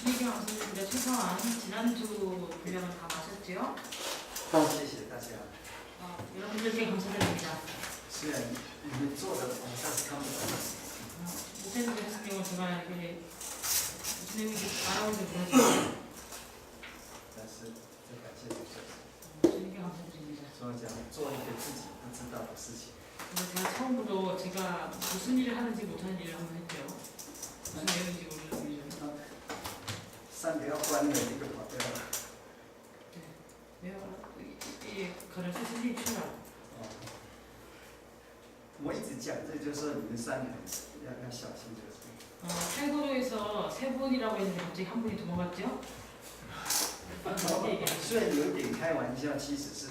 신희경 선생님과 최서환 지난주 분량을 다 마셨죠? 谢谢大家。 여러분들께 감사드립니다. 虽然你们做的我暂时看不懂， 목사님들 했으면 제가 이게 무슨 내용인지 알아보지 못하지만 但是要感谢主神， 신희경 감사드립니다. 所以讲做一个自己不知道的事情。 그래서 제가 처음으로 제가 무슨 일을 하는지 못하는 일을 한번 했죠. 무슨 내용인지 모르는 일을. 三个要关的，一个跑掉了。 이可能是是去了。 我一直讲，这就是你们三个要小心这个事。 탈고도에서 세 분이라고 했는데 갑자기 한 분이 도망갔죠? 虽然有一点开玩笑，其实是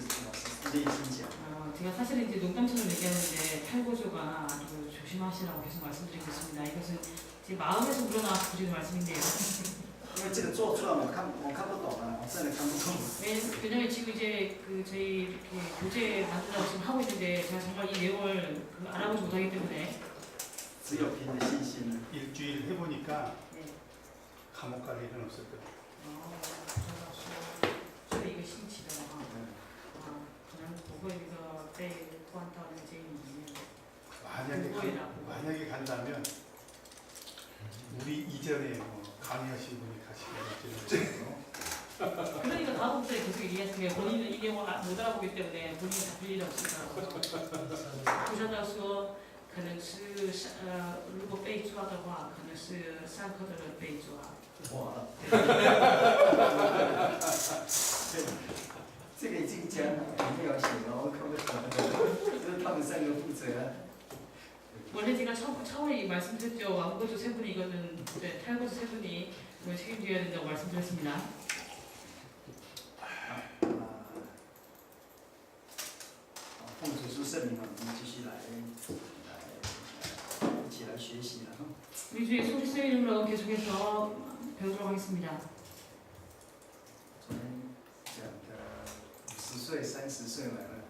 内心讲。 제가 사실은 이제 농담처럼 얘기하는데 탈고조가 아주 조심하시라고 계속 말씀드리고 있습니다. 이것은 제 마음에서 우러나와서 드리는 말씀인데요. 因为这个做出来我看不懂啊，我真的看不懂。 왜냐면 지금 이제 저희 이렇게 교재 만들다가 지금 하고 있는데 제가 정말 이 내용을 알아보지 못하기 때문에 只有凭着信心。 일주일 해보니까 네. 감옥 갈 일은 없을 거예요. 所以一个星期的话，可能不会被关到那个监狱里面。 만약에 간다면 우리 이전에 강의하신 분이 가시면 그러니까 다음부터 계속 얘기했으면 본인은 이 내용을 못 알아보기 때문에 본인이 답할 일이 없을 거라고. 不知道说可能是如果被抓的话，可能是上课的人被抓。 哇，这个已经讲了，没有写了，我看不懂，就是他们三个负责。 원래 제가 처음에 말씀드렸죠. 왕고조 세 분이 이거는 탈고조 세 분이 이걸 책임져야 된다고 말씀드렸습니다. 奉主书圣名，我们继续来一起来学习了。 우리 주의 소리스의 이름으로 계속해서 배우도록 하겠습니다. 昨天讲的50岁、30岁来了。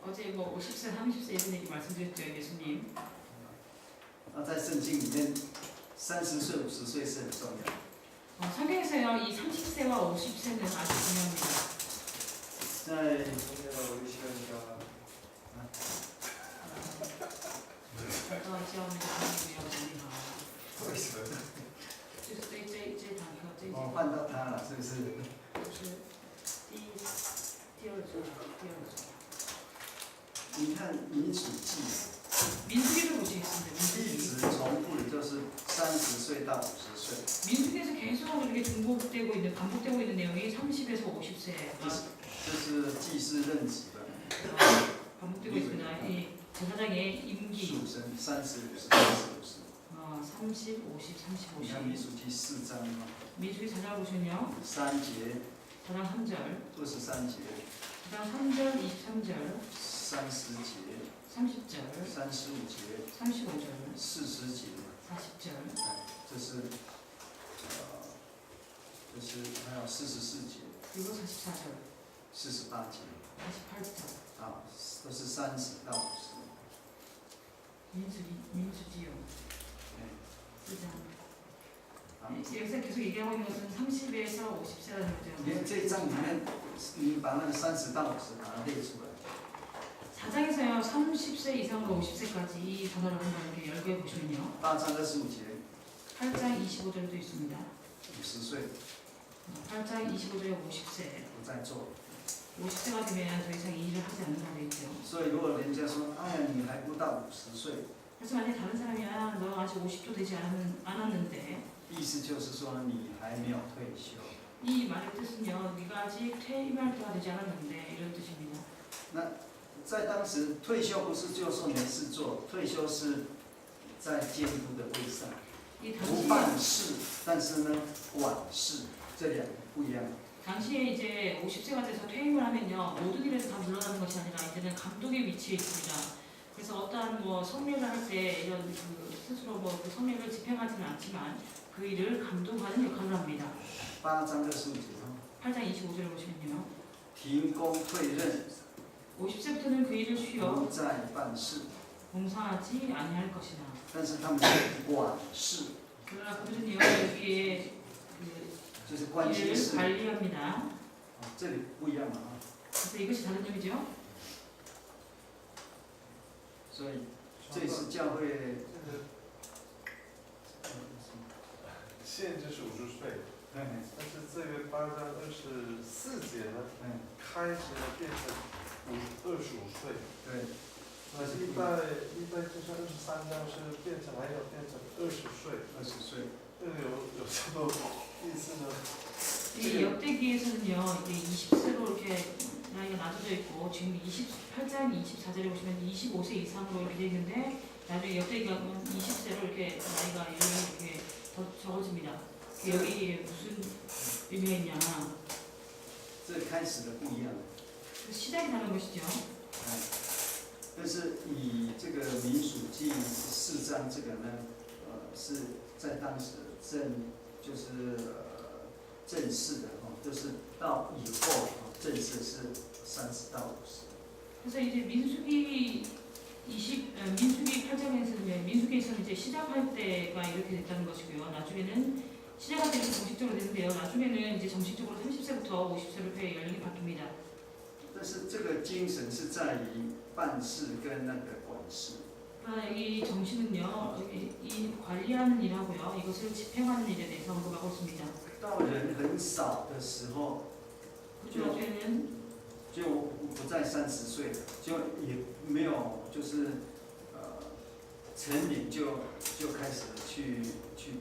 어제 뭐 50세, 30세 이런 얘기 말씀드렸죠, 예수님. 那在圣经里面，30岁、50岁是很重要。 성경에서요, 이 30세와 50세는 아주 중요합니다. 在今天的我就希望说， 为什么？ 就是这堂课，这哦，换到他了，是不是？就是第二组。 你看民主祭司， 민수기를 보시겠습니다. 一 민수기. 直重复的就是30岁到50岁。 민수기에서 계속 이렇게 중복되고 있는, 반복되고 있는 내용이 30에서 50세예요. 这是祭司任职的。 반복되고 있습니다. 이 제사장의 임기. 属神30、50、30、50。 30, 50, 30, 你看 50. 民数记4章啊， 민수기 4장 보시면요. 3节、 4장 3절, 23节、 4장 3절, 23절, 30节、 30절, 35节、 35절, 40节， 40절, 这是还有44节、 그리고 44절, 48节 48절. 啊，都是30到50。 민수지요. 4장. 啊， 여기서 계속 얘기하고 있는 것은 30에서 50세라는 거죠. 你这一章里面，你把那个30到50把它列出来。 4장에서요, 30세 이상으로 50세까지 이 단어를 한번 이렇게 열거해 보시면요. 8장25节， 8장 25절도 있습니다. 50岁 8장 25절에 50세. 不再做。 50세가 되면 더 이상 이 일을 하지 않는다고 되어 있죠. 所以如果人家说，哎呀，你还不到50岁， 그래서 만약에 다른 사람이 너 아직 50도 되지 않았는데 意思就是说你还没有退休。 이 말의 뜻은요, 네가 아직 퇴임할 때가 되지 않았는데 이런 뜻입니다. 那在当时退休不是就说没事做，退休是在监督的位上， 이 不办事，但是呢管事，这两个不一样。 당시에 이제 50세가 돼서 퇴임을 하면요, 모든 일에서 다 물러나는 것이 아니라 이제는 감독의 위치에 있습니다. 그래서 어떠한 뭐 성례를 할 때 이런 스스로 그 성례를 집행하지는 않지만 그 일을 감독하는 역할을 합니다. 8장25节， 8장 25절을 보시면요, 停工退任， 50세부터는 그 일을 쉬어 不再办事， 봉사하지 아니할 것이다. 但是他们是管事， 그러나 그들은요, 여기에 그关心 이를 事。 관리합니다. 这里不一样嘛啊， 그래서 이것이 다른 점이죠. 所以这里是教会。限制是50岁，但是这个8章24节呢，开始了变成25岁。对，那历代就像23章是变成还要变成20岁。20岁。这个有什么意思呢？ 이 역대기에서는요, 이게 20세로 이렇게 나이가 낮아져 있고 지금 28장 24절에 보시면 25세 이상으로 이렇게 돼 있는데 나중에 역대기가 20세로 이렇게 나이가 이렇게 더 적어집니다. 여기 무슨 의미가 있냐? 这开始的不一样。 시작이 다른 것이죠. 但是以这个民数记14章这个呢，是在当时就是正式的就是到以后正式是30到50。 그래서 이제 민수기 8장에서는 민수기에서는 이제 시작할 때가 이렇게 됐다는 것이고요. 나중에는 시작할 때 이렇게 공식적으로 되는데요. 나중에는 이제 정식적으로 30세부터 50세로 연령이 바뀝니다. 但是这个精神是在于办事跟那个管事。 이 정신은요, 이 관리하는 일하고요, 이것을 집행하는 일에 대해서 언급하고 있습니다. 到人很少的时候， 나중에는 就不在30岁了，就也没有就是成年就开始去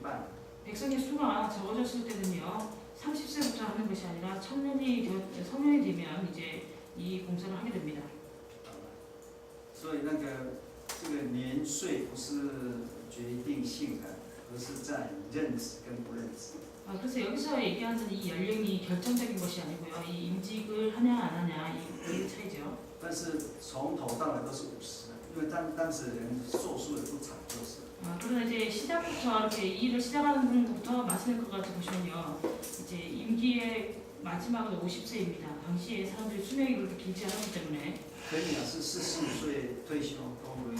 办。 백성의 수가 적어졌을 때는요, 30세부터 하는 것이 아니라 성년이 되면 이제 이 봉사를 하게 됩니다. 所以这个年岁不是决定性的，而是在认识跟不认识。 그래서 여기서 얘기하는 이 연령이 결정적인 것이 아니고요, 이 임직을 하냐 안 하냐 이 차이죠. 但是从头到尾都是50的，因为当时人寿数也不长，就是。 그러나 이제 시작부터 이렇게 이 일을 시작하는 것부터 마칠 것 같이 보시면요, 이제 임기의 마지막은 50세입니다. 당시에 사람들이 수명이 그렇게 길지 않았기 때문에. 肯尼亚是45岁退休都可以。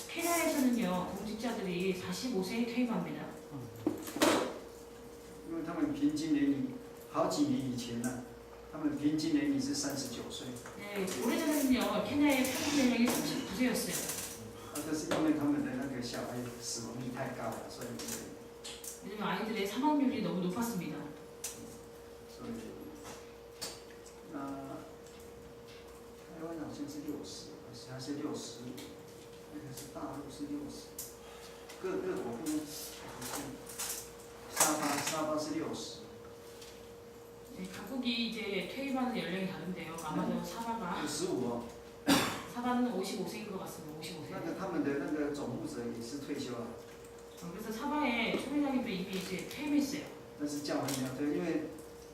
케냐에서는요, 공직자들이 45세에 퇴임합니다. 因为他们平均年龄好几年以前呢，他们平均年龄是39岁。 네, 오래전에는요, 케냐의 평균 연령이 39세였어요. 这是因为他们的那个小孩死亡率太高了，所以。 왜냐면 아이들의 사망률이 너무 높았습니다. 所以，台湾好像是60，还是65，那个是大陆是60，各国不是，沙巴是60。 네, 각국이 이제 퇴임하는 연령이 다른데요. 아마도 사바가 55。 사바는 55세인 것 같습니다. 55세. 那个他们的那个总负责也是退休了。 그래서 사바의 총회장님도 이미 이제 퇴임했어요. 但是教会没有退，因为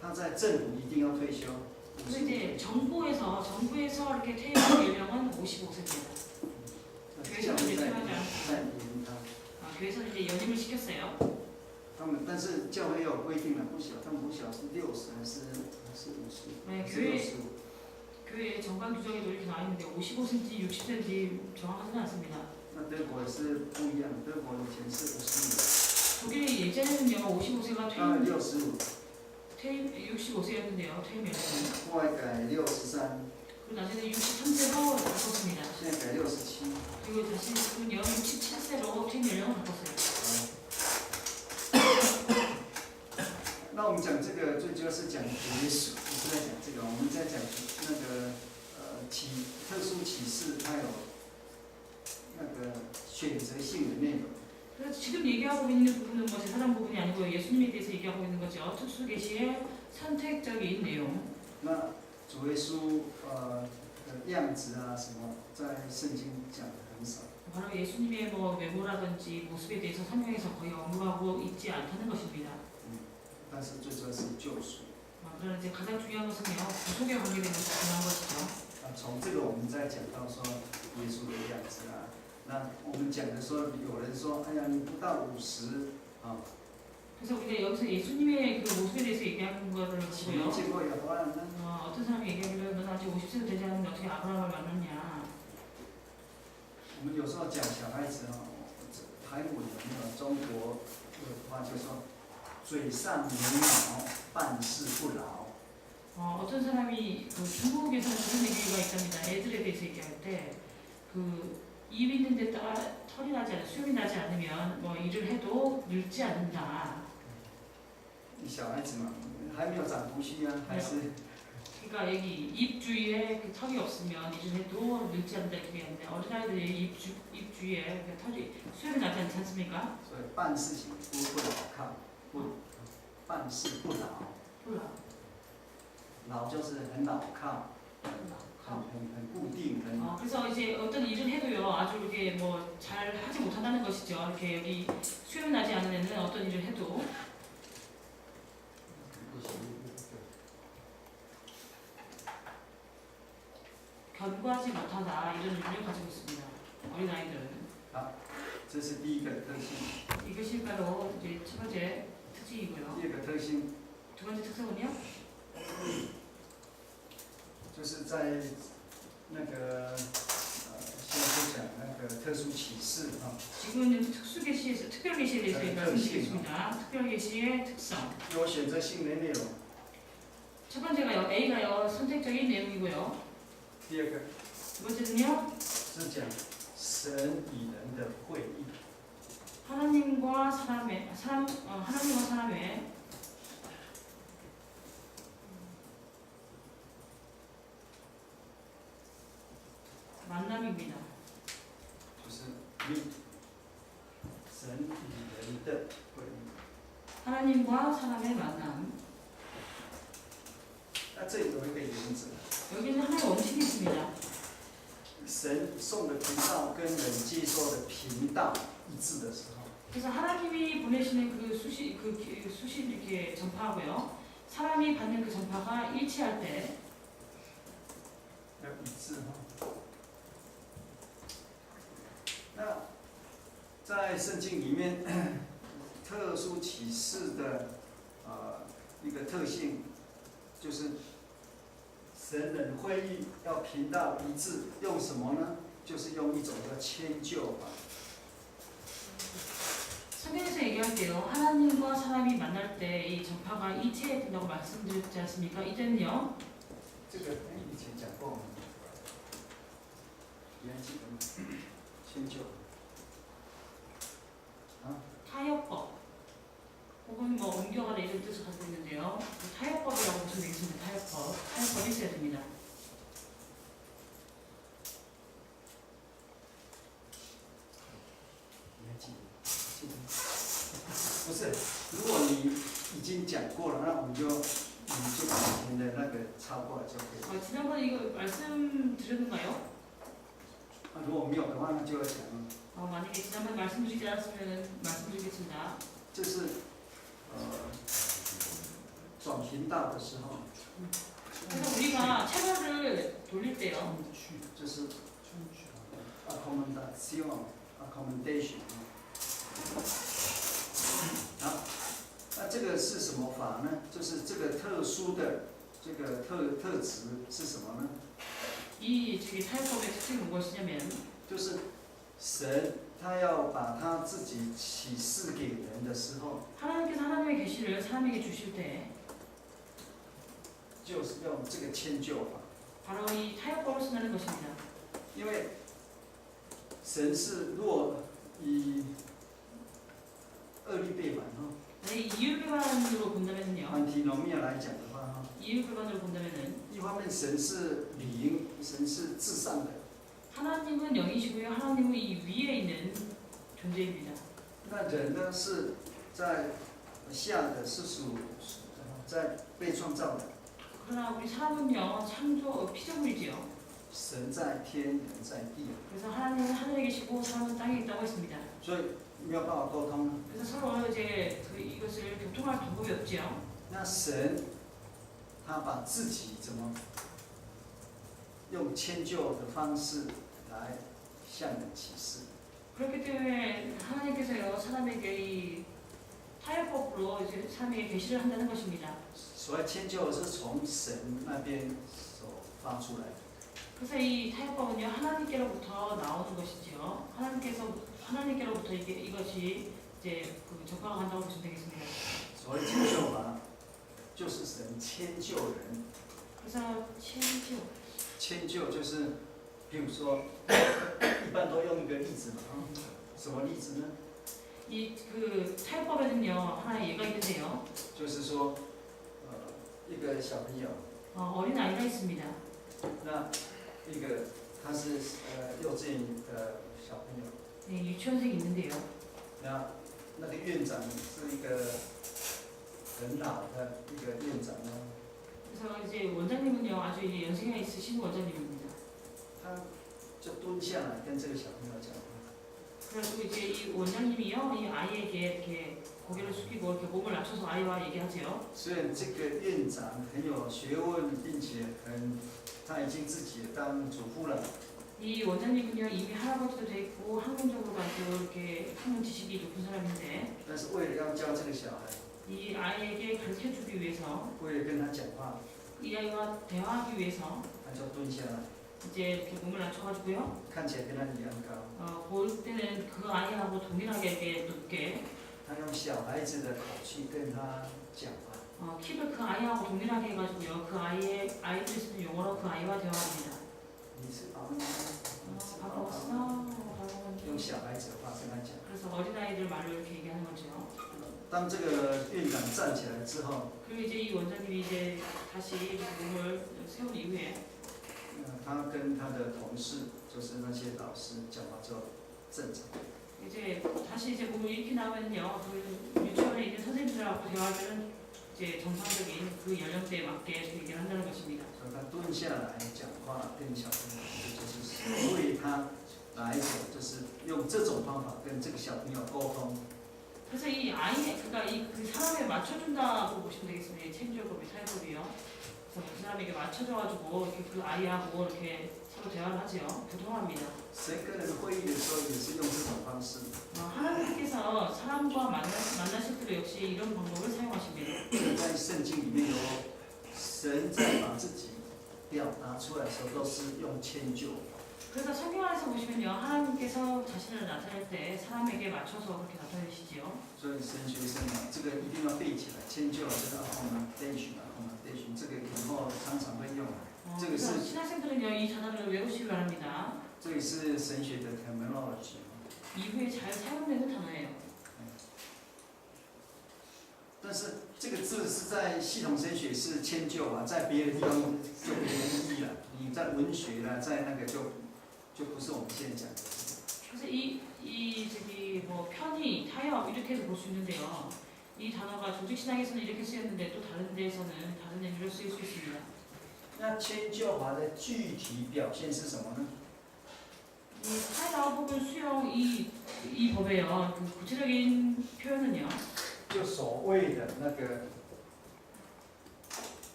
他在政府一定要退休。 그래서 이제 정부에서 이렇게 퇴임할 연령은 55세입니다. 教会在延他。 교회에서는 이제 연임을 시켰어요. 但是教会有规定了，不小，他们不小是60还是50？ 네, 是65。 교회 정관 규정에도 이렇게 나와 있는데 55cm, 60cm 정확하지는 않습니다. 那德国是不一样，德国以前是55。 독일이 예전에는요 55세가 65세였는데요 퇴임 연령은. 后来改63。 그리고 나중에 63세로 바꿨습니다. 现在改67。 그리고 다시 지금요 67세로 퇴임 연령을 바꿨어요. 那我们讲这个最主要是讲结束，不是在讲这个，我们在讲那个特殊启示，它有那个选择性的内容。 그래서 지금 얘기하고 있는 부분은 뭐 제사장 부분이 아니고 예수님에 대해서 얘기하고 있는 거죠. 특수 계시의 선택적인 내용. 那主耶稣的样子啊什么，在圣经讲的很少。 바로 예수님의 뭐 외모라든지 모습에 대해서 성경에서 거의 언급하고 있지 않다는 것입니다. 但是最主要是救赎。 그러나 이제 가장 중요한 것은요, 구속에 관계된 것이 중요한 것이죠. 从这个我们再讲到说耶稣的样子啊，那我们讲的说，有人说，哎呀，你不到50啊。 그래서 우리가 여기서 예수님의 그 모습에 대해서 얘기하는 거를 보고요. 见过亚伯拉罕呢？ 어떤 사람이 얘기하기를 너는 아직 50세도 되지 않는데 어떻게 아브라함을 만났냐. 我们有时候讲小孩子哦，台语有没有中国有话就说，嘴上无脑，办事不牢。 어떤 사람이 그 중국에서는 그런 얘기가 있답니다. 애들에 대해서 얘기할 때 그 입 있는 데다가 털이 나지 않, 수염이 나지 않으면 뭐 일을 해도 늙지 않는다. 小孩子嘛，还没有长胡须啊，还是 그러니까 여기 입 주위에 그 털이 없으면 일을 해도 늙지 않는다 이렇게 얘기하는데 어린아이들이 입 주위에 그 털이 수염이 나지 않지 않습니까? 所以办事情不牢靠，不办事不牢， 몰라. 牢就是很牢靠，很固定，很 그래서 이제 어떤 일을 해도요 아주 이렇게 뭐 잘 하지 못한다는 것이죠. 이렇게 여기 수염이 나지 않은 애는 어떤 일을 해도 견고하지 못하다 이런 의미를 가지고 있습니다. 어린아이들은 这是第一个特性。 이것이 바로 이제 첫 번째 특징이고요. 第二个特性 두 번째 특성은요? 就是在那个现在讲那个特殊启示啊， 지금은 특수 계시에서 특별 계시에 대해서 네, 말씀드리겠습니다. 특별 계시의 특성. 有选择性的内容。 첫 번째가요 A가요 선택적인 내용이고요. 第二个 두 번째는요 是讲神与人的会议。 하나님과 사람의 만남입니다. 就是你神与人的会议。 하나님과 사람의 만남. 那这里有一个原则， 여기는 하나의 원칙이 있습니다. 神送的频道跟人接收的频道一致的时候， 그래서 하나님이 보내시는 그 수신 이렇게 전파하고요. 사람이 받는 그 전파가 일치할 때 要一致哈。那在圣经里面，特殊启示的一个特性，就是神人会议要频道一致，用什么呢？就是用一种叫迁就法。 성경에서 얘기할 때요. 하나님과 사람이 만날 때 이 전파가 일치해야 된다고 말씀드렸지 않습니까? 이제는요. 这个以前讲过吗？你还记得吗？迁就。 타협법 혹은 뭐 옮겨가다 이런 뜻을 가지고 있는데요. 타협법이라고 보시면 되겠습니다. 타협법이 있어야 됩니다. 你还记得？不是，如果你已经讲过了，那我们就把以前的那个抄过来就可以了。 지난번에 이거 말씀드렸는가요? 如果没有的话，那就要讲了。 만약에 지난번에 말씀드리지 않았으면 말씀드리겠습니다. 这是转频道的时候， 그래서 우리가 채널을 돌릴 때요. 就是 accommodation。好，那这个是什么法呢？就是这个特殊的这个特质是什么呢？ 이 타협법의 특징은 무엇이냐면 就是神他要把他自己启示给人的时候， 하나님께서 하나님의 계시를 사람에게 주실 때 就是用这个迁就法。 바로 이 타협법을 쓴다는 것입니다. 因为神是若以二律背反哈， 이율배반으로 본다면요. 안티노미아来讲的话哈， 이율배반으로 본다면은 一方面神是灵，神是至上的， 하나님은 영이시고요. 하나님은 이 위에 있는 존재입니다. 那人呢是在下的，是属在被创造的， 그러나 우리 사람은요 창조 피조물이지요. 神在天，人在地， 그래서 하나님은 하늘에 계시고 사람은 땅에 있다고 했습니다. 所以没有办法沟通。 그래서 서로 이제 이것을 교통할 방법이 없지요. 那神他把自己怎么用迁就的方式来向人启示？ 그렇기 때문에 하나님께서요 사람에게 이 타협법으로 이제 사람에게 계시를 한다는 것입니다. 所谓迁就是从神那边所发出来的。 그래서 이 타협법은요 하나님께로부터 나오는 것이지요. 하나님께로부터 이것이 이제 그 전파가 간다고 보시면 되겠습니다. 所所谓迁就法，就是神迁就人。 그래서迁就 迁就就是，比如说，一般都用一个例子嘛，什么例子呢？ 이 그 타협법에는요 하나의 예가 있는데요. 就是说，一个小朋友， 어린 아이가 있습니다. 那一个他是幼稚园的小朋友， 네, 유치원생이 있는데요. 那个院长是一个很老的一个院长呢， 그래서 이제 원장님은요 아주 이제 연세가 있으신 원장님입니다. 他就蹲下来跟这个小朋友讲话。 그래서 이제 이 원장님이요 이 아이에게 이렇게 고개를 숙이고 이렇게 몸을 낮춰서 아이와 얘기하죠. 虽然这个院长很有学问，并且他已经自己当主妇了， 이 원장님은요 이미 할아버지도 돼 있고 학문적으로 가지고 이렇게 학문 지식이 높은 사람인데 但是为了要教这个小孩， 이 아이에게 가르쳐주기 위해서 为了跟他讲话， 이 아이와 대화하기 위해서 他就蹲下来， 이제 이렇게 몸을 낮춰가지고요. 看起来跟他一样高， 볼 때는 그 아이하고 동일하게 이렇게 높게 他用小孩子的口气跟他讲话。 키를 그 아이하고 동일하게 해가지고요. 그 아이들이 쓰는 용어로 그 아이와 대화합니다. 你是宝妈，你是宝 반가웠어. 妈， 반가웠어. 用小孩子的话跟他讲。 그래서 어린아이들 말로 이렇게 얘기하는 거죠. 当这个院长站起来之后， 그리고 이제 이 원장님이 이제 다시 몸을 세운 이후에 他跟他的同事，就是那些老师讲话之后正常。 이제 다시 이제 몸을 일으키 나면요. 그 유치원에 있는 선생님들하고 대화할 때는 이제 정상적인 그 연령대에 맞게 얘기를 한다는 것입니다. 所以他蹲下来讲话跟小朋友，这就是为他来讲，就是用这种方法跟这个小朋友沟通。 그래서 이 아이, 그러니까 그 사람에 맞춰준다고 보시면 되겠습니다. 이 체인지업법이 타협법이요. 그래서 그 사람에게 맞춰줘가지고 이렇게 그 아이하고 이렇게 서로 대화를 하지요. 교통합니다. 神跟人会议的时候也是用这种方式。 하나님께서 사람과 만나실 때도 역시 이런 방법을 사용하십니다. 在圣经里面有神在把自己表达出来的时候，都是用迁就。 그래서 성경 안에서 보시면요. 하나님께서 자신을 나타낼 때 사람에게 맞춰서 그렇게 나타내시지요. 所以神学生啊，这个一定要背起来，迁就就是accommodation，这个以后常常会用。 그래서 신학생들은요. 이 단어를 외우시기 바랍니다. 这也是神学的 terminology。 이후에 잘 사용되는 단어예요. 但是这个字是在系统神学是迁就啊，在别的地方就别的意义了。你在文学啦，在那个就不是我们现在讲的。 그래서 저기 뭐 편의, 타협 이렇게 해서 볼 수 있는데요. 이 단어가 조직 신학에서는 이렇게 쓰였는데 또 다른 데에서는 다른 의미로 쓰일 수 있습니다. 那迁就法的具体表现是什么呢？ 이 타협법을 수용 이 법에요. 그 구체적인 표현은요. 就所谓的那个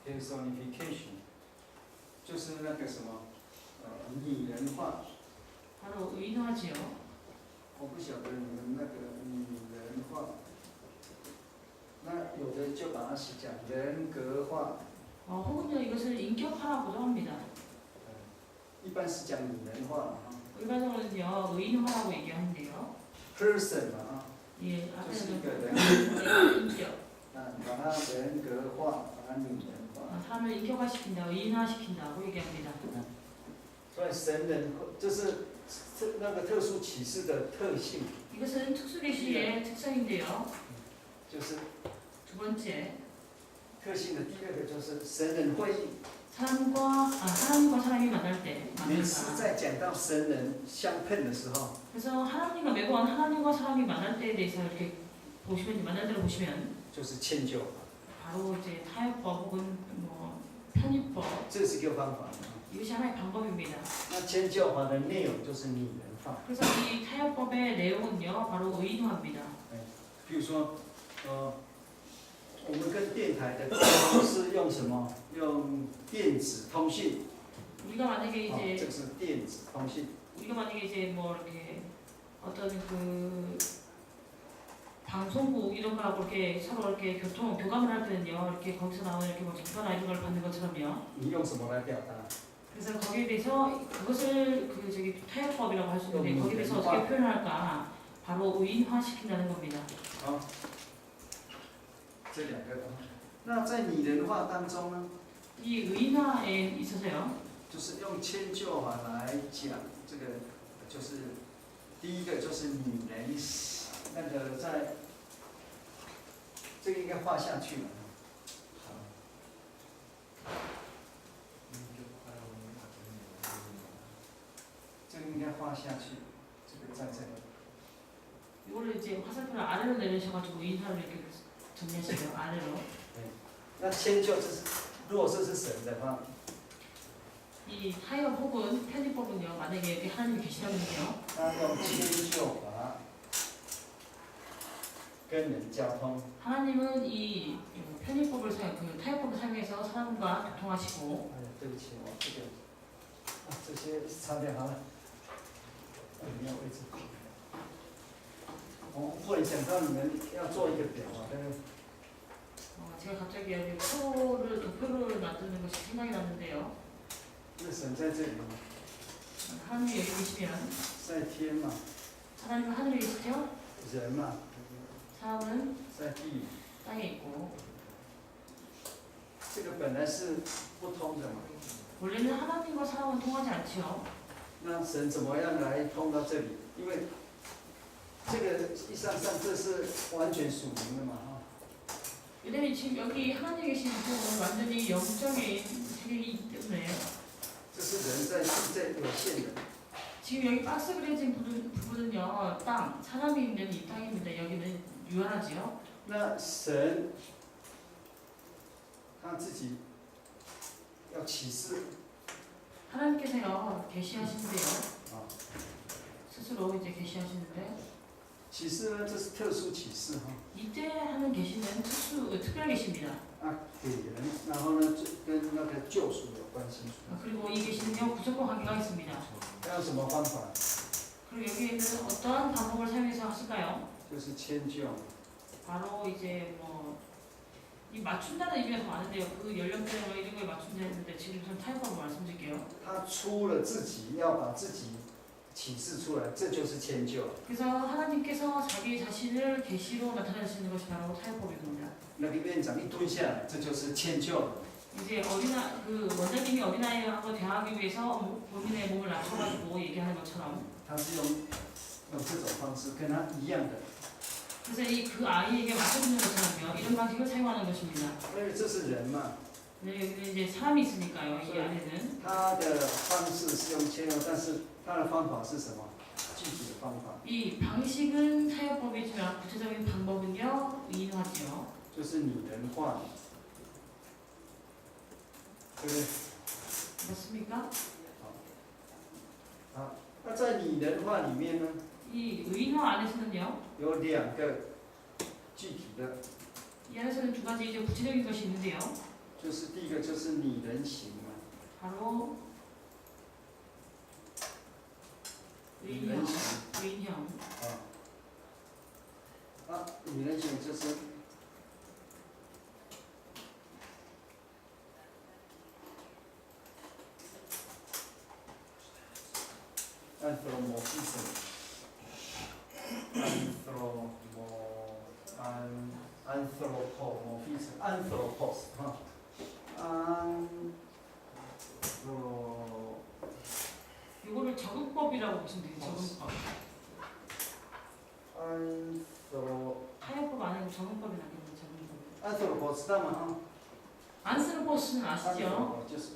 personification， 就是那个什么拟人化。 바로 의인화지요. 我不晓得你们那个拟人化，那有的就把它讲人格化， 혹은요 이것을 인격화라고도 합니다. 一般是讲拟人化啊 일반적으로는요 의인화라고 얘기하는데요. ，person 啊， 예, 就是一 앞에는 个人， 인격. 把它人格化，把它拟人化。 사람을 인격화시킨다, 의인화시킨다고 얘기합니다. 所以神人就是那个特殊启示的特性， 이것은 특수계시의 특성인데요. 就是 두 번째, 特性的第二个就是神人会议。 하나님과 사람이 만날 때 每次 만난다. 在讲到神人相碰的时候， 그래서 하나님과 매번 하나님과 사람이 만날 때에 대해서 이렇게 보시면 만날 때를 보시면 就是迁就， 바로 이제 타협법 혹은 뭐 편입법 这是一个方法。 이것이 하나의 방법입니다. 那迁就法的内容就是拟人化。 그래서 이 타협법의 내용은요 바로 의인화입니다. 比如说，我们跟电台的沟通是用什么？用电子通信。 우리가 만약에 这 이제 个是电子通信。 우리가 만약에 이제 뭐 이렇게 어떤 그 방송국 이런 거하고 이렇게 서로 이렇게 교감을 할 때는요 이렇게 거기서 나오는 이렇게 뭐 전파나 이런 걸 받는 것처럼요. 你用什么来表达？ 그래서 거기에 대해서 그것을 그 저기 타협법이라고 할 수 있는데 거기에 대해서 어떻게 표현할까? 바로 의인화시킨다는 겁니다. 好，这两个。那在拟人化当中呢， 이 의인화에 있어서요. 就是用迁就法来讲这个，就是第一个就是拟人，那个在这个应该画下去了。这个应该画下去，这个在这里。 이거를 이제 화살표를 아래로 내리셔가지고 의인화를 이렇게 정리하시고요. 아래로. 那迁就这是，如果这是神的话， 이 타협 혹은 편의법은요. 만약에 여기 하나님이 계시다면요. 那用迁就法跟人交通。 하나님은 이 편의법을 사용, 그 타협법을 사용해서 사람과 교통하시고. 哎呀，对不起，我这个这些擦掉好了，没有位置。忽然想到你们要做一个表啊，跟 제가 갑자기 여기 표를 도표를 만드는 것이 생각이 났는데요. 那神在这里嘛， 하나님이 여기 계시면 在天嘛， 하나님은 하늘에 계시죠? 人嘛， 사람은 在地。 땅에 있고. 这个本来是不通的嘛， 원래는 하나님과 사람은 통하지 않지요. 那神怎么样来通到这里？因为这个一上这是完全属灵的嘛，哈。 왜냐면 지금 여기 하나님이 계신 부분은 완전히 영적인 세계이기 때문에 这是人在世界有限的， 지금 여기 박스 그려진 부분은요 땅, 사람이 있는 이 땅입니다. 여기는 유한하지요. 那神他自己要启示 하나님께서요 계시하시는데요. 啊， 스스로 이제 계시하시는데 启示呢，这是特殊启示哈， 이때 하는 계시는 특별 계시입니다. 啊给人，然后呢就跟那个救赎有关系。 그리고 이 계시는요 구속과 관계가 있습니다. 要用什么方法？ 그리고 여기에는 어떠한 방법을 사용해서 하실까요? 就是迁就。 바로 이제 뭐 이 맞춘다는 의미가 더 많은데요. 그 연령대나 뭐 이런 거에 맞춘다 했는데 지금 좀 타협하고 말씀드릴게요. 他出了自己，要把自己启示出来，这就是迁就。 그래서 하나님께서 자기 자신을 계시로 나타내시는 것이 바로 타협법입니다. 那个院长一蹲下来，这就是迁就了。 이제 그 원장님이 어린아이하고 대화하기 위해서 본인의 몸을 낮춰가지고 얘기하는 것처럼 他是用这种方式跟他一样的， 그래서 그 아이에게 맞춰주는 것처럼요. 이런 방식을 사용하는 것입니다. 因为这是人嘛， 네, 여기는 이제 사람이 있으니까요. 이 안에는 他的方式是用迁就，但是他的方法是什么？具体的方法 이 방식은 타협법이지만 구체적인 방법은요. 의인화지요. 就是拟人化，对不对？ 맞습니까? 好，那在拟人化里面呢， 이 의인화 안에서는요. 有两个具体的， 이 안에서는 두 가지 이제 구체적인 것이 있는데요. 就是第一个就是拟人形嘛， 바로 拟 의인형, 人形 의인형. 拟人形就是anthropos 哈，이거를 적응법이라고 보시면 돼요. 적응법. 타협법 아니고 적응법이 나겠네요. 적응법. anthropos 知道吗？哈。 안스르보스는 아시죠? 就是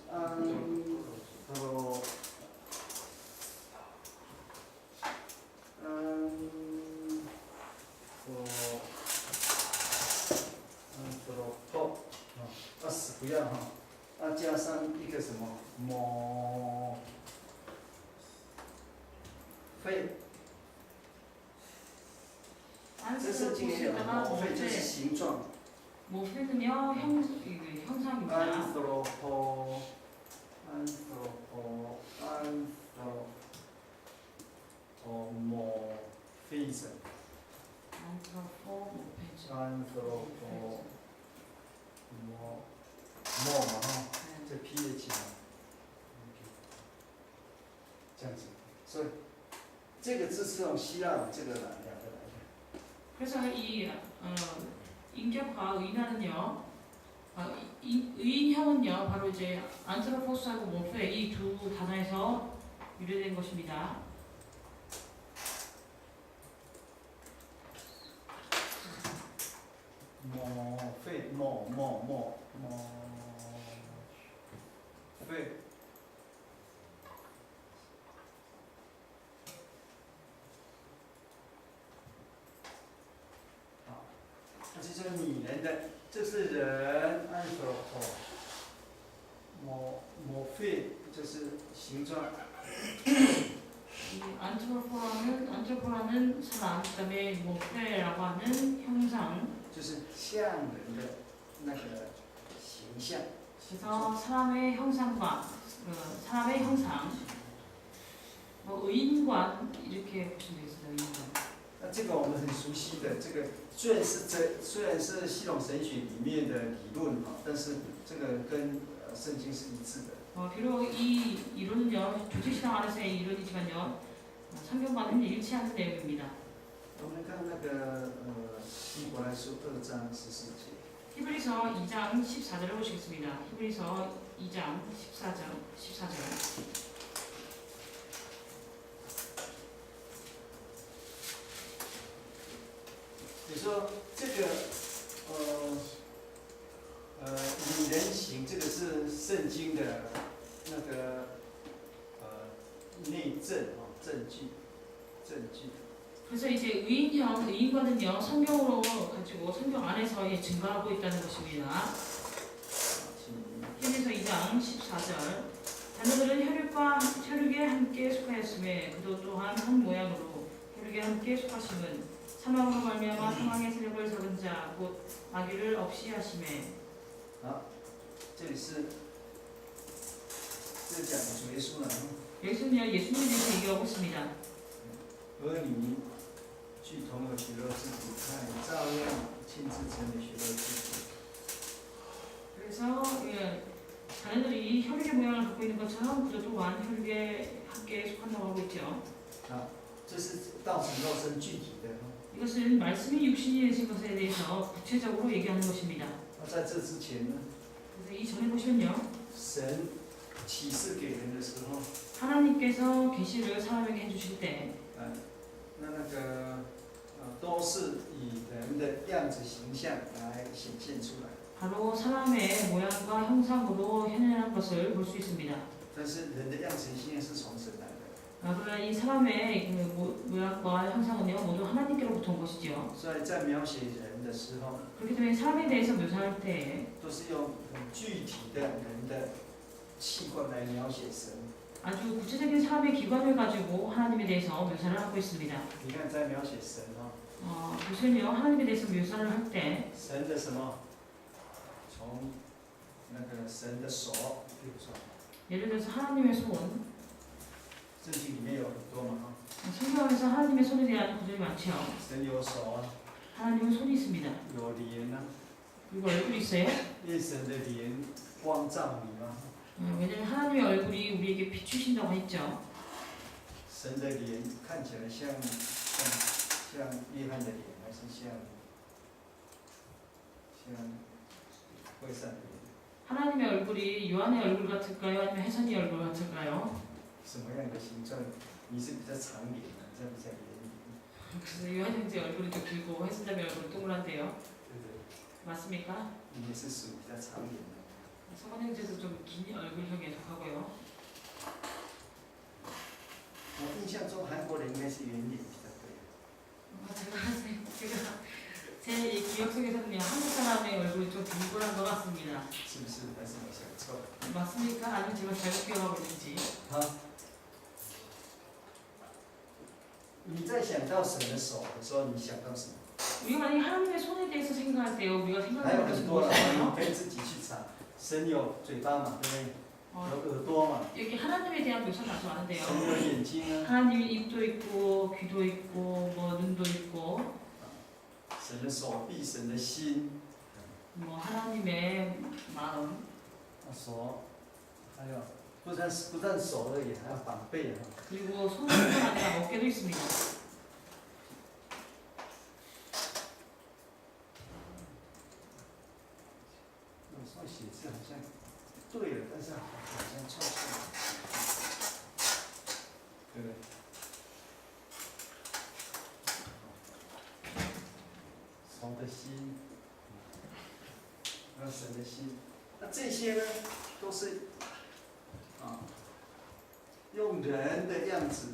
死不要哈，加上一个什么肺，这是今天的肺就是形状。 모페는요 형상입니다. 뭐嘛哈，这 pH 嘛这样子。所以这个字是用希腊文这个两个来的。 그래서 이 인격과 의인하는요, 의인형은요, 바로 이제 안트로포스하고 모페 이 두 단어에서 유래된 것입니다. 회这就是拟人的，这是人 anthropo， morphe就是形状， 이 안트로포라는 사람, 그다음에 모페라고 하는 형상. 就是像人的那个形象。 그래서 사람의 형상과 사람의 형상, 뭐 의인관 이렇게 보시면 되겠습니다. 의인관. 那这个我们很熟悉的，这个虽然是系统神学里面的理论哈，但是这个跟圣经是一致的。 비록 이 이론은요, 조직신앙 안에서의 이론이지만요, 성경과는 일치하는 내용입니다. 我们看那个希伯来书2章14节。 히브리서 2장 14절을 보시겠습니다. 히브리서 2장 14절. 你说这个拟人形，这个是圣经的那个内证证据。 그래서 이제 의인과는요, 성경으로 가지고 성경 안에서 증거하고 있다는 것입니다. 히브리서 2장 14절. 자녀들은 혈육에 함께 속하였음에 그도 또한 한 모양으로 혈육에 함께 속하심은 사망으로 말미암아 사망의 세력을 적은 자 곧 마귀를 없이 하심에. 这里是这讲主耶稣了。 여기서는요, 예수님에 대해서 얘기하고 있습니다. 儿女具同有血肉之体，他也照样亲自成为血肉之体。 그래서 자녀들이 혈육의 모양을 갖고 있는 것처럼 그도 또한 혈육에 함께 속한다고 하고 있죠. 这是道成肉身具体的。 이것은 말씀이 육신이 되신 것에 대해서 구체적으로 얘기하는 것입니다. 在这之前呢， 그래서 이 전에 보시면요, 神启示给人的时候， 하나님께서 계시를 사람에게 해주실 때, 那个都是以人的样子形象来显现出来。 바로 사람의 모양과 형상으로 현현한 것을 볼 수 있습니다. 但是人的样子形象是从神来的。 그러나 이 사람의 모양과 형상은요, 모두 하나님께로부터 온 것이죠. 所以在描写人的时候， 그렇기 때문에 사람에 대해서 묘사할 때 都是用很具体的人的器官来描写神。 아주 구체적인 사람의 기관을 가지고 하나님에 대해서 묘사를 하고 있습니다. 你看，在描写神보시면요, 하나님에 대해서 묘사를 할 때, 神的什么？从那个神的手，比如说， 예를 들어서 하나님의 손, 圣经里面有很多嘛 성경에서 하나님의 손에 대한 구절이 많죠. 神有手 하나님은 손이 있습니다. 有脸 그리고 얼굴이 있어요. 因为神的脸光照你嘛。 왜냐하면 하나님의 얼굴이 우리에게 비추신다고 했죠. 神的脸看起来像约翰的脸，还是像惠善的脸？ 하나님의 얼굴이 요한의 얼굴 같을까요? 아니면 해선의 얼굴 같을까요? 什么样的形状？你是比较长脸的，这比较圆脸。 그래서 요한 형제 얼굴이 좀 길고 해선자매 얼굴은 동그란데요. 对不对？ 맞습니까? 你是属于比较长脸的。 성원 형제도 좀 긴 얼굴형에 속하고요. 我印象中韩国人应该是圆脸比较对。 제가 제 기억 속에서는요, 한국 사람의 얼굴이 좀 둥글한 것 같습니다. 是不是？还是我想错？ 맞습니까? 아니면 제가 잘못 기억하고 있는지. 你在想到神的手的时候，你想到什么？ 우리가 만약에 하나님의 손에 대해서 생각할 때요, 우리가 还有 생각하는 것이 很多了，你 무엇일까요? 可以自己去查。神有嘴巴嘛，对不对？有耳朵嘛， 여기 하나님에 대한 묘사가 아주 많은데요. 神有眼睛啊， 하나님의 입도 있고 귀도 있고 뭐 눈도 있고 神的手臂，神的心， 뭐 하나님의 마음 手，还有不但手而已，还要绑背啊。 그리고 손뿐만 아니라 어깨도 있습니다. 有时候写字好像对了，但是好像错错，对不对？手的心，还有神的心，那这些呢，都是啊，用人的样子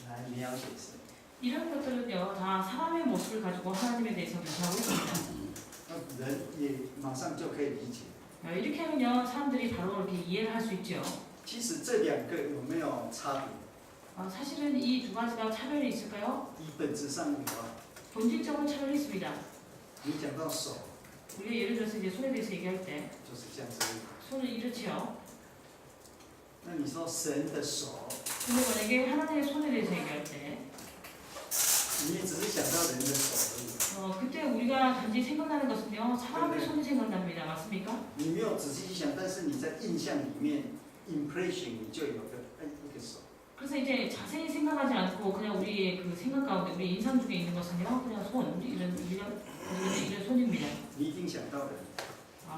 来描写神。 이런 것들은요 다 사람의 모습을 가지고 하나님에 대해서 묘사하고 있습니다. 那人也马上就可以理解。 이렇게 하면요 사람들이 바로 이렇게 이해를 할 수 있죠. 其实这两个有没有差别？ 사실은 이 두 가지가 차별이 있을까요? 一本质上有啊。 본질적인 차별이 있습니다. 你讲到手， 우리가 예를 들어서 이제 손에 대해서 얘기할 때 就是这样子。 손을 이렇지요. 那你说神的手， 근데 만약에 하나님의 손에 대해서 얘기할 때 你也只是想到人的手而已。 그때 우리가 단지 생각나는 것은요 사람의 네. 손이 생각납니다. 맞습니까? 你没有仔细去想，但是你在印象里面 impression 你就有一个手。 그래서 이제 자세히 생각하지 않고 그냥 우리의 그 생각 가운데 우리 인상 중에 있는 것은요 그냥 손 이런 손입니다. 你一定想到的，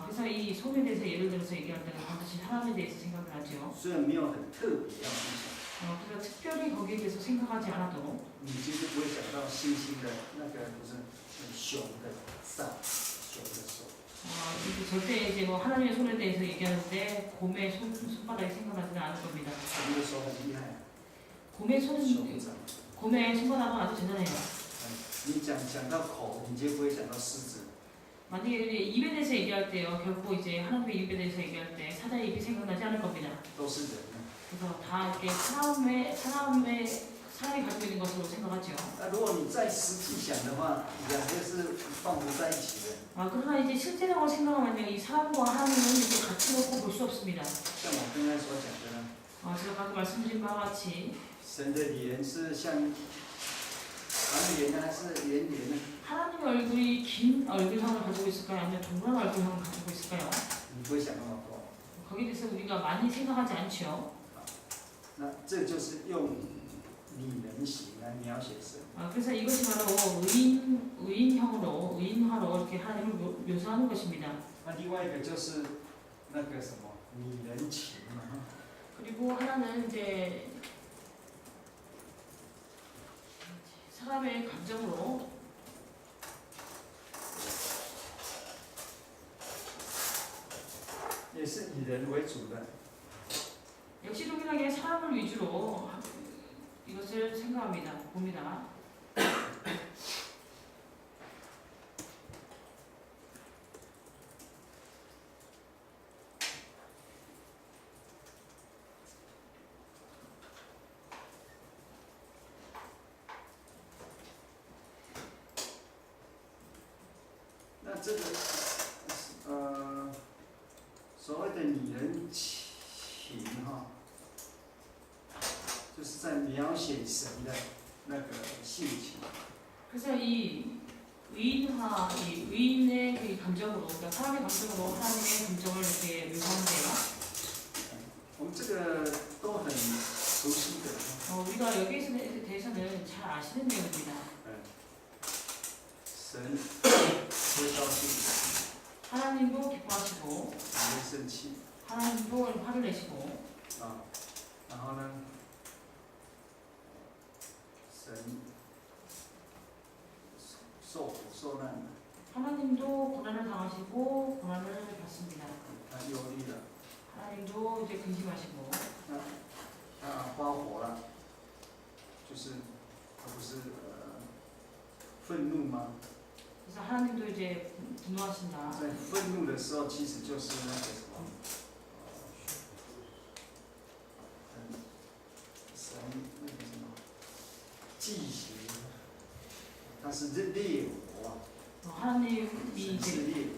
그래서 이 손에 대해서 예를 들어서 얘기할 때는 반드시 사람에 대해서 생각을 하죠. 虽然没有很特别要去想， 그래서 특별히 거기에 대해서 생각하지 않아도 你其实不会想到猩猩的那个不是熊的手，熊的手。 이제 절대 이제 뭐 하나님의 손에 대해서 얘기하는데 곰의 손바닥이 생각나지는 않을 겁니다. 熊的手很厉害， 곰의 手 손 掌。 곰의 손바닥은 아주 대단해요. 你讲到口，你就不会想到狮子。 만약에 이제 입에 대해서 얘기할 때요 결코 이제 하나님의 입에 대해서 얘기할 때 사자의 입이 생각나지 않을 겁니다. 都是人呢。 그래서 다 이렇게 사람이 가지고 있는 것으로 생각하죠. 那如果你再实际想的话，两个是放不在一起的。 그러나 이제 실제적으로 생각하면요 이 사람과 하나님은 이렇게 같이 놓고 볼 수 없습니다. 像我刚才所讲的呢， 제가 방금 말씀드린 바와 같이 神的脸是像长脸呢，还是圆脸呢？ 하나님의 얼굴이 긴 얼굴형을 가지고 있을까요? 아니면 동그란 얼굴형을 가지고 있을까요? 你不会想那么多。 거기에 대해서 우리가 많이 생각하지 않죠. 那这就是用拟人形来描写神。 그래서 이것이 바로 의인화로 이렇게 하나님을 묘사하는 것입니다. 那另外一个就是那个什么拟人情嘛。 그리고 하나는 이제 사람의 감정으로也是以人为主的。 역시 동일하게 사람을 위주로 이것을 생각합니다. 봅니다. 那这个所谓的拟人情哈，就是在描写神的那个性情。 그래서 이 의인의 그 감정으로, 그러니까 사람의 감정으로 하나님의 감정을 이렇게 묘사하는데요. 我们这个都很熟悉的。 우리가 여기에 대해서는 잘 아시는 내용입니다. 神会高兴， 하나님도 기뻐하시고, 也会生气 하나님도 화를 내시고, 啊。然后呢，神受苦受难， 하나님도 고난을 당하시고 고난을 받습니다. 他忧虑了， 하나님도 이제 근심하시고, 他发火了，就是他不是愤怒吗？ 그래서 하나님도 이제 분노하신다. 在愤怒的时候，其实就是那个什么，神那个什么忌邪，他是烈火啊， 하나님이 神 이제 是烈火。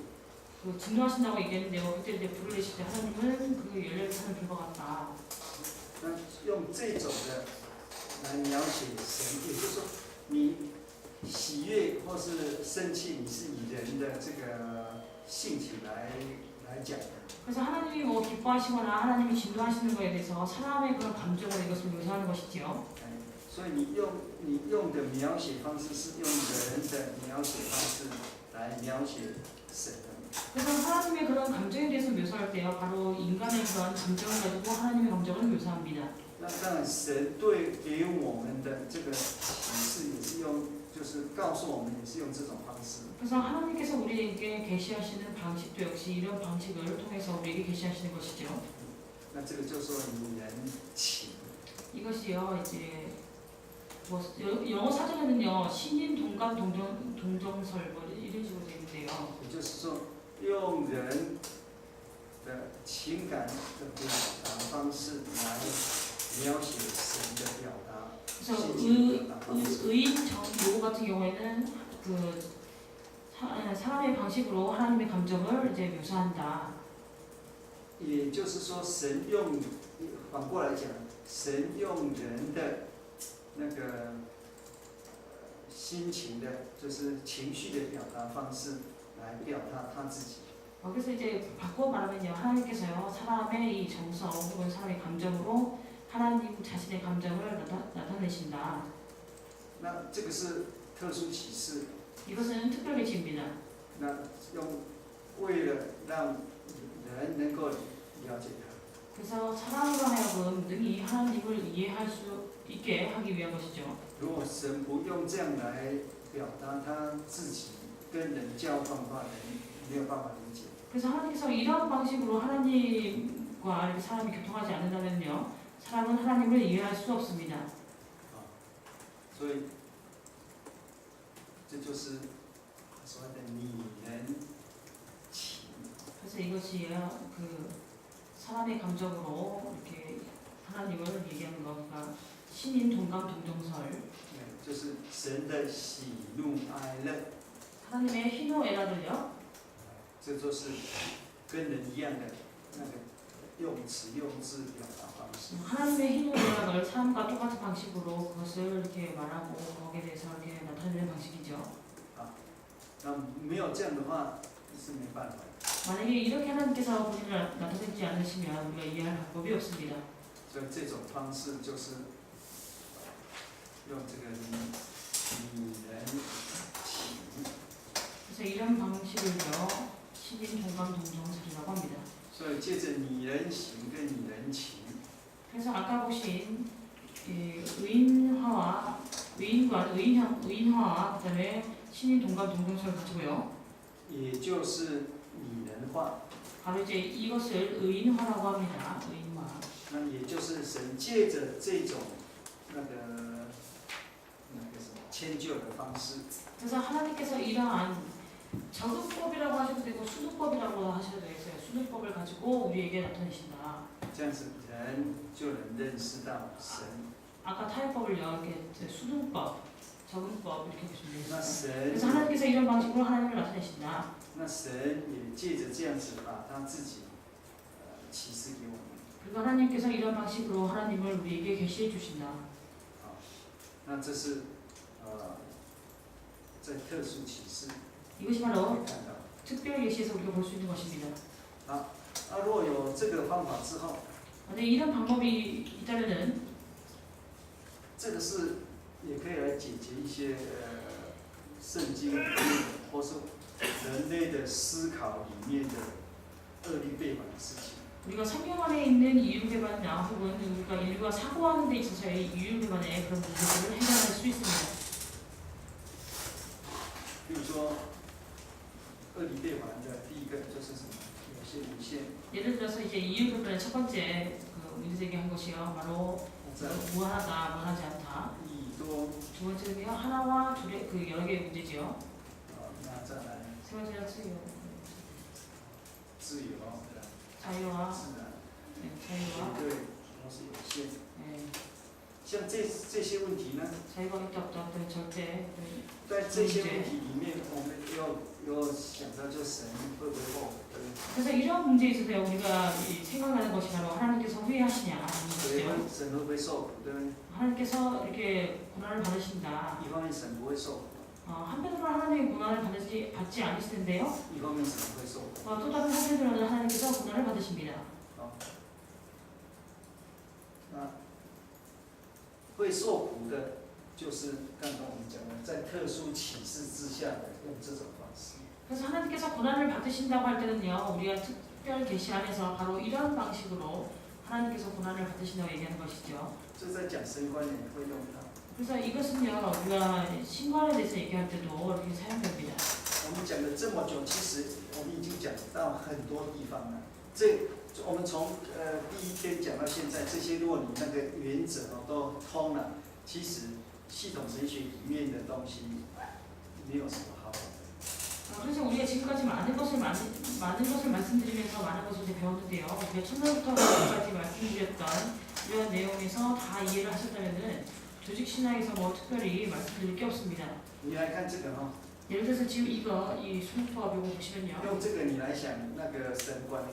그 진노하신다고 얘기했는데요. 그때 이제 불을 내실 때 하나님은 그 열렬한 불과 같다. 那用这种的来描写神，也就是说，你喜悦或是生气，你是以人的这个性情来来讲的。 그래서 하나님이 뭐 기뻐하시거나 하나님이 진노하시는 거에 대해서 사람의 그런 감정으로 이것을 묘사하는 것이지요. 所以你用的描写方式是用人的描写方式来描写神的。 그래서 하나님의 그런 감정에 대해서 묘사할 때요, 바로 인간의 그런 감정을 가지고 하나님의 감정을 묘사합니다. 那当然，神对给我们的这个启示也是用，就是告诉我们也是用这种方式。 그래서 하나님께서 우리에게 계시하시는 방식도 역시 이런 방식을 통해서 우리에게 계시하시는 것이죠. 那这个就说引人情。 이것이요, 이제 뭐 영어 사전에는요, 신인 동감 동정설 뭐 이런 식으로 되어 있는데요. 也就是说，用人的情感的表达方式来描写神的表达， 그래서 心情的表达方式。 의인 정 요거 같은 경우에는 그 사람의 방식으로 하나님의 감정을 이제 묘사한다. 也就是说，神用反过来讲，神用人的那个心情的，就是情绪的表达方式来表达他自己。 그래서 이제 바꿔 말하면요, 하나님께서요 사람의 이 정서 혹은 사람의 감정으로 하나님 자신의 감정을 나타내신다. 那这个是特殊启示， 이것은 특별 계시입니다. 那用为了让人能够了解他。 그래서 사람으로 하여금 능히 하나님을 이해할 수 있게 하기 위한 것이죠. 如果神不用这样来表达他自己跟人交换的话，人没有办法理解。 그래서 하나님께서 이런 방식으로 하나님과 이렇게 사람이 교통하지 않는다면요, 사람은 하나님을 이해할 수 없습니다. 所以这就是所谓的拟人情。 그래서 이것이요, 그 사람의 감정으로 이렇게 하나님을 얘기하는 것과 신인 동감 동정설, 就是神的喜怒哀乐， 하나님의 희노애락을요, 这就是跟人一样的那个用词用字表达方式。 하나님의 희노애락을 사람과 똑같은 방식으로 그것을 이렇게 말하고 거기에 대해서 이렇게 나타내는 방식이죠. 那没有这样的话是没办法。 만약에 이렇게 하나님께서 본인을 나타내지 않으시면 우리가 이해할 방법이 없습니다. 所以这种方式就是用这个拟人情。 그래서 이런 방식을요, 신인 동감 동정설이라고 합니다. 所以借着拟人形跟拟人情， 그래서 아까 보신 의인화와 의인화와 그다음에 신인 동감 동정설 가지고요. 也就是拟人化， 바로 이제 이것을 의인화라고 합니다. 의인화. 那也就是神借着这种那个什么迁就的方式， 그래서 하나님께서 이러한 적응법이라고 하셔도 되고 수능법이라고 하셔도 되겠어요. 수능법을 가지고 우리에게 나타내신다. 这样子人就能认识到神。 아까 타협법을요, 이렇게 수능법, 적응법 이렇게 보시면 那 되겠습니다. 神 그래서 하나님께서 이런 방식으로 하나님을 나타내신다. 那神也借着这样子把他自己启示给我们。 그리고 하나님께서 이런 방식으로 하나님을 우리에게 계시해 주신다. 那这是在特殊启示 이것이 可 바로 以看到。 특별 계시에서 우리가 볼 수 있는 것입니다. 那若有这个方法之后， 만약 이런 방법이 있다면은 这个是也可以来解决一些圣经里面的或是人类的思考里面的恶律背反的事情。 우리가 성경 안에 있는 이율배반이나 혹은 우리가 인류가 사고하는 데 있어서의 이율배반의 그런 문제들을 해결할 수 있습니다. 比如说，恶律背反的第一个就是什么？有些无限， 예를 들어서 이제 이율배반의 첫 번째 그 문제 제기한 것이요, 바로 在 무한하다, 무한하지 않다. 益多， 두 번째는요, 하나와 둘의 그 여러 개의 문제지요. 那再来 세 번째는自由, 自由， 자유와 自然， 네, 자유와 绝对都是有限。 네, 像这些问题呢， 자유가 있다 없다, 그 절대 네, 在这些问题里面，我们要想到，就神会不会后悔？ 그래서 이런 문제에 있어서 우리가 생각하는 것이 바로 하나님께서 후회하시냐 하는 对 것이죠. 神会不会受苦？对不对？ 하나님께서 이렇게 고난을 받으신다. 一方面神不会受苦， 한편으로는 하나님의 고난을 받지 않으실 텐데요. 一方面神会受苦。 또 다른 한편으로는 하나님께서 고난을 받으십니다. 那会受苦的，就是刚刚我们讲的，在特殊启示之下的用这种方式。 그래서 하나님께서 고난을 받으신다고 할 때는요, 우리가 특별 계시 안에서 바로 이런 방식으로 하나님께서 고난을 받으신다고 얘기하는 것이죠. 这在讲神观也会用到。 그래서 이것은요, 우리가 신관에 대해서 얘기할 때도 이렇게 사용됩니다. 我们讲了这么久，其实我们已经讲到很多地方了。我们从第一天讲到现在，这些如果你那个原则都通了，其实系统神学里面的东西没有什么好玩的。 그래서 우리가 지금까지 많은 것을 말씀드리면서 많은 것을 이제 배웠는데요. 우리가 첫날부터 지금까지 말씀드렸던 이런 내용에서 다 이해를 하셨다면은 조직 신학에서 뭐 특별히 말씀드릴 게 없습니다. 你来看这个哈， 예를 들어서 지금 이 수목토가 요거 보시면요. 用这个你来想那个神观，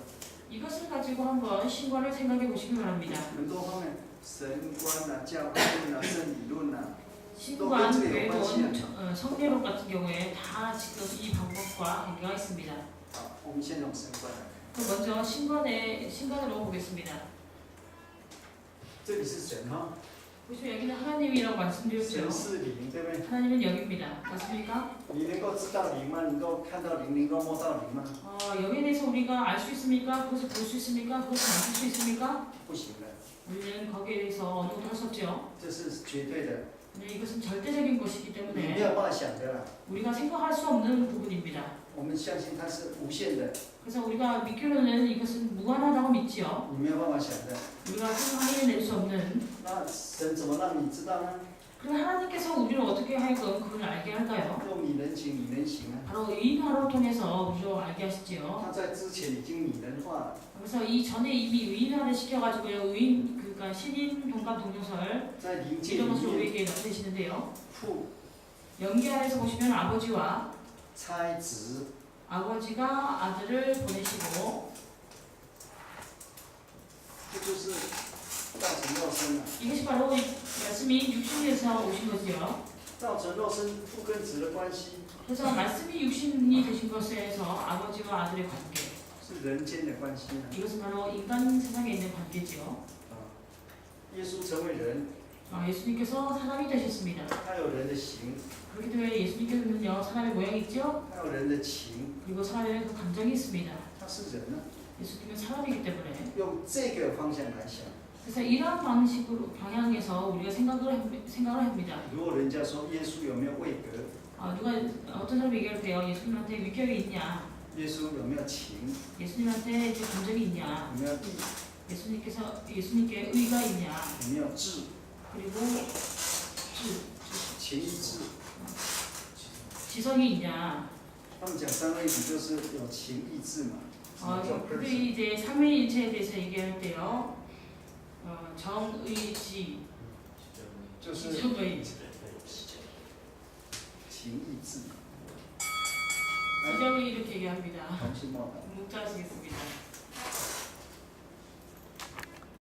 이것을 가지고 한번 신관을 생각해 보시기 바랍니다. 很多方面，神观啊、教会论啊、圣理论啊， 신관, 외론, 성례론 같은 경우에 다 지금 이 방법과 관계가 있습니다. 好，我们先从神观来看， 그럼 먼저 신관으로 보겠습니다. 这里是神哈， 보시면 여기는 하나님이라고 神 말씀드렸죠. 是灵，对不对？ 하나님은 영입니다. 맞습니까? 你能够知道灵吗？能够看到灵，能够摸到灵吗？ 영에 대해서 우리가 알 수 있습니까? 그것을 볼 수 있습니까? 그것을 만질 수 있습니까? 不行的， 우리는 거기에 대해서 어느 것도 할 수 없죠. 这是绝对的， 네, 이것은 절대적인 것이기 你没 때문에 有办法想的啦。 우리가 생각할 수 없는 부분입니다. 我们相信它是无限的， 그래서 우리가 믿기로는 이것은 무한하다고 믿지요. 你没有办法想的。 우리가 생각해낼 수 없는. 那神怎么让你知道呢？ 그럼 하나님께서 우리를 어떻게 하여금 그걸 알게 할까요? 用你能行，你能行啊。 바로 의인화로 통해서 우리를 알게 하시지요. 他在之前已经拟人化了， 그래서 이 전에 이미 의인화를 시켜가지고요. 그러니까 신인 동감 동료설 在灵界里 이런 것을 面 우리에게 나타내시는데요. 父 연기 안에서 보시면 아버지와 差子， 아버지가 아들을 보내시고 这就是造成肉身了。 이것이 바로 이 말씀이 육신에서 오신 거지요. 造成肉身父跟子的关系 그래서 말씀이 육신이 되신 것에서 아버지와 아들의 관계. 是人间的关系呢。 이것은 바로 인간 세상에 있는 관계지요. 耶稣成为人， 예수님께서 사람이 되셨습니다. 他有人的形， 그렇기 때문에 예수님께서는요 사람의 모양이 있죠. 他有人的情， 그리고 사람의 그 감정이 있습니다. 他是人呢。 예수님은 사람이기 때문에 用这个方向来想， 그래서 이러한 방향에서 우리가 생각을 합니다. 如果人家说耶稣有没有位格， 누가 어떤 사람이 얘기할 때요 예수님한테 위격이 있냐, 耶稣有没有情， 예수님한테 이제 감정이 있냐, 有没有义， 예수님께 의가 있냐, 有没有智， 그리고情义智。 지성이 있냐. 他们讲三位一体就是有情义智嘛。 우리 이제 삼위일체에 대해서 얘기할 때요 정의지, 就是지성의, 情义智。 지성의 이렇게 얘기합니다. 同性报道。 묵자하시겠습니다.